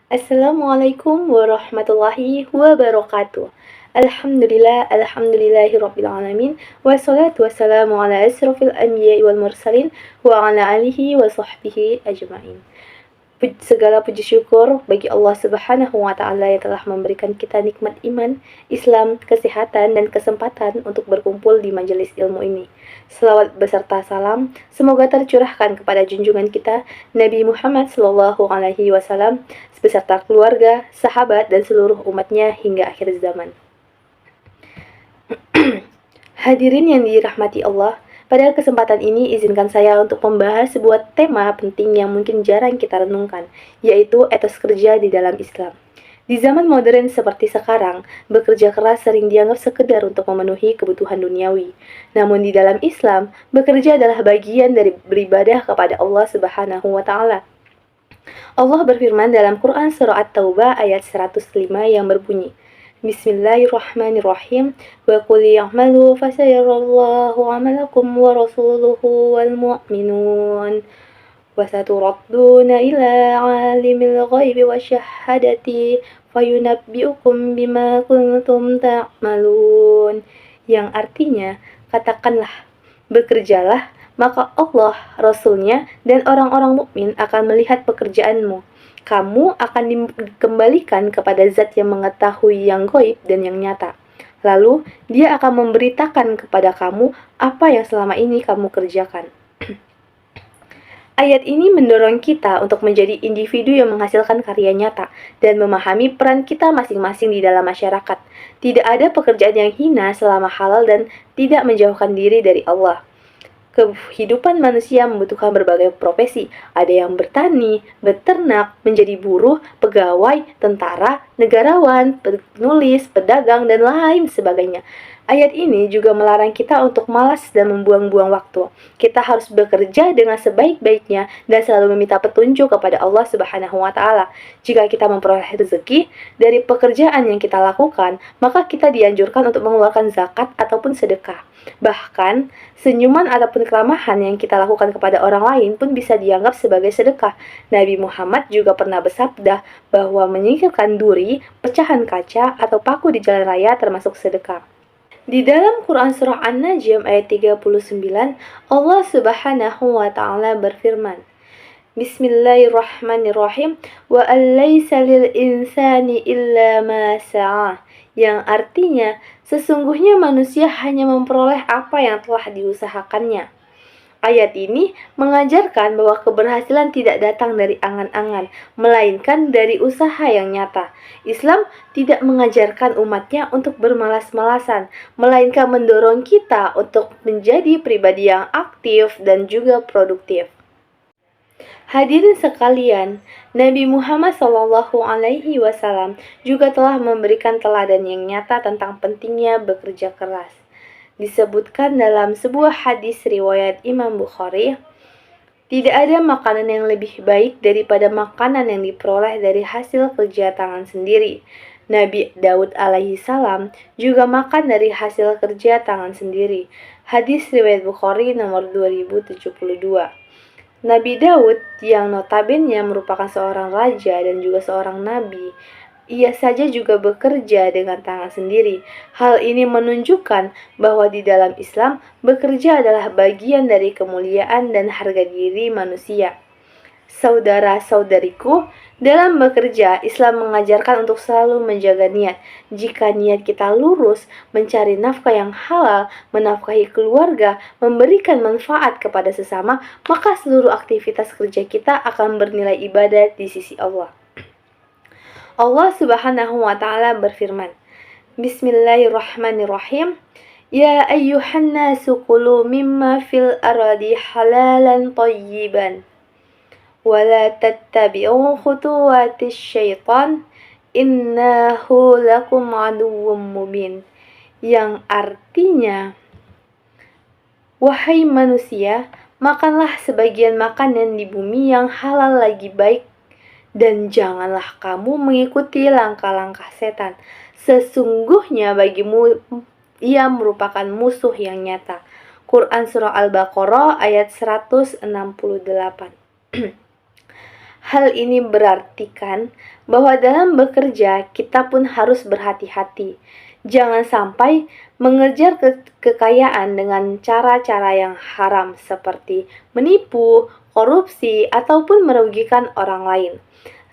Assalamualaikum warahmatullahi wabarakatuh. Alhamdulillahirrabbilalamin. Wassalatu wassalamu ala asrafil anbiya wal mursalin wa ala alihi wa sahbihi ajma'in. Segala puji syukur bagi Allah Subhanahu wa Ta'ala yang telah memberikan kita nikmat iman, Islam, kesehatan, dan kesempatan untuk berkumpul di majelis ilmu ini. Selawat beserta salam semoga tercurahkan kepada junjungan kita Nabi Muhammad Sallallahu Alaihi Wasallam beserta keluarga, sahabat, dan seluruh umatnya hingga akhir zaman. Hadirin yang dirahmati Allah, pada kesempatan ini izinkan saya untuk membahas sebuah tema penting yang mungkin jarang kita renungkan, yaitu etos kerja di dalam Islam. Di zaman modern seperti sekarang, bekerja keras sering dianggap sekedar untuk memenuhi kebutuhan duniawi. Namun di dalam Islam, bekerja adalah bagian dari beribadah kepada Allah Subhanahu wa Ta'ala. Allah berfirman dalam Quran Surah At-Taubah ayat 105 yang berbunyi, Bismillahirrahmanirrahim. Wa qul ya'malu fasayarallahu 'amalakum wa rasuluhu wal mu'minun. Wa saturadduna ila 'alimil ghaibi wasyahadati fayunabbi'ukum bima kuntum ta'malun. Yang artinya, katakanlah, bekerjalah, maka Allah, Rasulnya, dan orang-orang mukmin akan melihat pekerjaanmu. Kamu akan dikembalikan kepada zat yang mengetahui yang gaib dan yang nyata. Lalu, dia akan memberitakan kepada kamu apa yang selama ini kamu kerjakan. Ayat ini mendorong kita untuk menjadi individu yang menghasilkan karya nyata dan memahami peran kita masing-masing di dalam masyarakat. Tidak ada pekerjaan yang hina selama halal dan tidak menjauhkan diri dari Allah. Kehidupan manusia membutuhkan berbagai profesi. Ada yang bertani, beternak, menjadi buruh, pegawai, tentara, negarawan, penulis, pedagang, dan lain sebagainya. Ayat ini juga melarang kita untuk malas dan membuang-buang waktu. Kita harus bekerja dengan sebaik-baiknya dan selalu meminta petunjuk kepada Allah Subhanahu wa Ta'ala. Jika kita memperoleh rezeki dari pekerjaan yang kita lakukan, maka kita dianjurkan untuk mengeluarkan zakat ataupun sedekah. Bahkan, senyuman ataupun keramahan yang kita lakukan kepada orang lain pun bisa dianggap sebagai sedekah. Nabi Muhammad juga pernah bersabda bahwa menyingkirkan duri, pecahan kaca, atau paku di jalan raya termasuk sedekah. Di dalam Quran Surah An-Najm ayat 39, Allah Subhanahu wa Ta'ala berfirman, Bismillahirrahmanirrahim, wa allaysa lil insani illa ma sa'a, yang artinya sesungguhnya manusia hanya memperoleh apa yang telah diusahakannya. Ayat ini mengajarkan bahwa keberhasilan tidak datang dari angan-angan, melainkan dari usaha yang nyata. Islam tidak mengajarkan umatnya untuk bermalas-malasan, melainkan mendorong kita untuk menjadi pribadi yang aktif dan juga produktif. Hadirin sekalian, Nabi Muhammad SAW juga telah memberikan teladan yang nyata tentang pentingnya bekerja keras. Disebutkan dalam sebuah hadis riwayat Imam Bukhari, tidak ada makanan yang lebih baik daripada makanan yang diperoleh dari hasil kerja tangan sendiri. Nabi Daud alaihi salam juga makan dari hasil kerja tangan sendiri. Hadis riwayat Bukhari nomor 2072. Nabi Daud yang notabene merupakan seorang raja dan juga seorang nabi, ia saja juga bekerja dengan tangan sendiri. Hal ini menunjukkan bahwa di dalam Islam, bekerja adalah bagian dari kemuliaan dan harga diri manusia. Saudara-saudariku, dalam bekerja, Islam mengajarkan untuk selalu menjaga niat. Jika niat kita lurus, mencari nafkah yang halal, menafkahi keluarga, memberikan manfaat kepada sesama, maka seluruh aktivitas kerja kita akan bernilai ibadah di sisi Allah. Allah Subhanahu wa Ta'ala berfirman, Bismillahirrahmanirrahim, Ya ayyuhan nasu kulu mimma fil ardi halalan tayyiban, wa la tattabi'u khutuwatis syaitan, innahu lakum aduwwum mubin. Yang artinya, wahai manusia, makanlah sebagian makanan di bumi yang halal lagi baik, dan janganlah kamu mengikuti langkah-langkah setan. Sesungguhnya bagimu ia merupakan musuh yang nyata. Quran Surah Al-Baqarah ayat 168. Hal ini berartikan bahwa dalam bekerja kita pun harus berhati-hati. Jangan sampai mengejar kekayaan dengan cara-cara yang haram seperti menipu, korupsi, ataupun merugikan orang lain.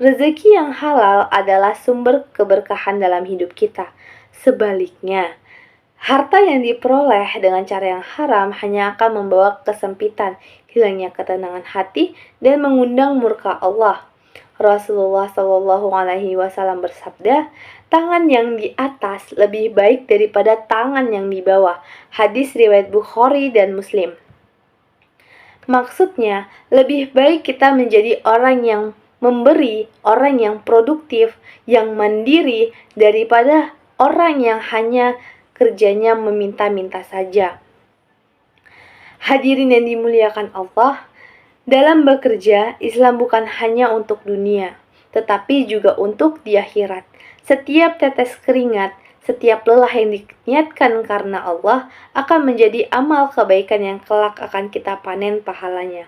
Rezeki yang halal adalah sumber keberkahan dalam hidup kita. Sebaliknya, harta yang diperoleh dengan cara yang haram hanya akan membawa kesempitan, hilangnya ketenangan hati, dan mengundang murka Allah. Rasulullah Shallallahu Alaihi Wasallam bersabda, tangan yang di atas lebih baik daripada tangan yang di bawah. Hadis riwayat Bukhari dan Muslim. Maksudnya, lebih baik kita menjadi orang yang memberi, orang yang produktif, yang mandiri, daripada orang yang hanya kerjanya meminta-minta saja. Hadirin yang dimuliakan Allah, dalam bekerja, Islam bukan hanya untuk dunia, tetapi juga untuk di akhirat. Setiap tetes keringat, setiap lelah yang diniatkan karena Allah akan menjadi amal kebaikan yang kelak akan kita panen pahalanya.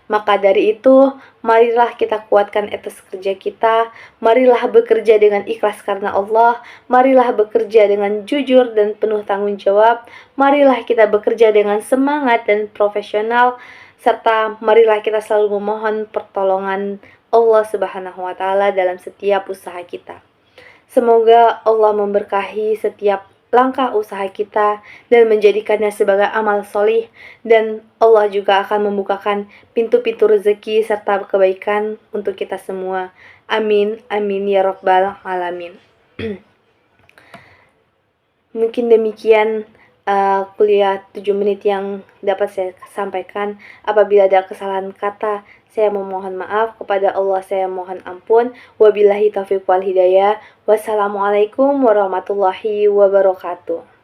Maka dari itu, marilah kita kuatkan etos kerja kita, marilah bekerja dengan ikhlas karena Allah, marilah bekerja dengan jujur dan penuh tanggung jawab, marilah kita bekerja dengan semangat dan profesional, serta marilah kita selalu memohon pertolongan Allah Subhanahu wa Ta'ala dalam setiap usaha kita. Semoga Allah memberkahi setiap langkah usaha kita dan menjadikannya sebagai amal solih, dan Allah juga akan membukakan pintu-pintu rezeki serta kebaikan untuk kita semua. Amin, amin ya rabbal alamin. Mungkin demikian kuliah 7 menit yang dapat saya sampaikan. Apabila ada kesalahan kata, saya memohon maaf. Kepada Allah saya mohon ampun. Wabillahi taufiq wal hidayah. Wassalamualaikum warahmatullahi wabarakatuh.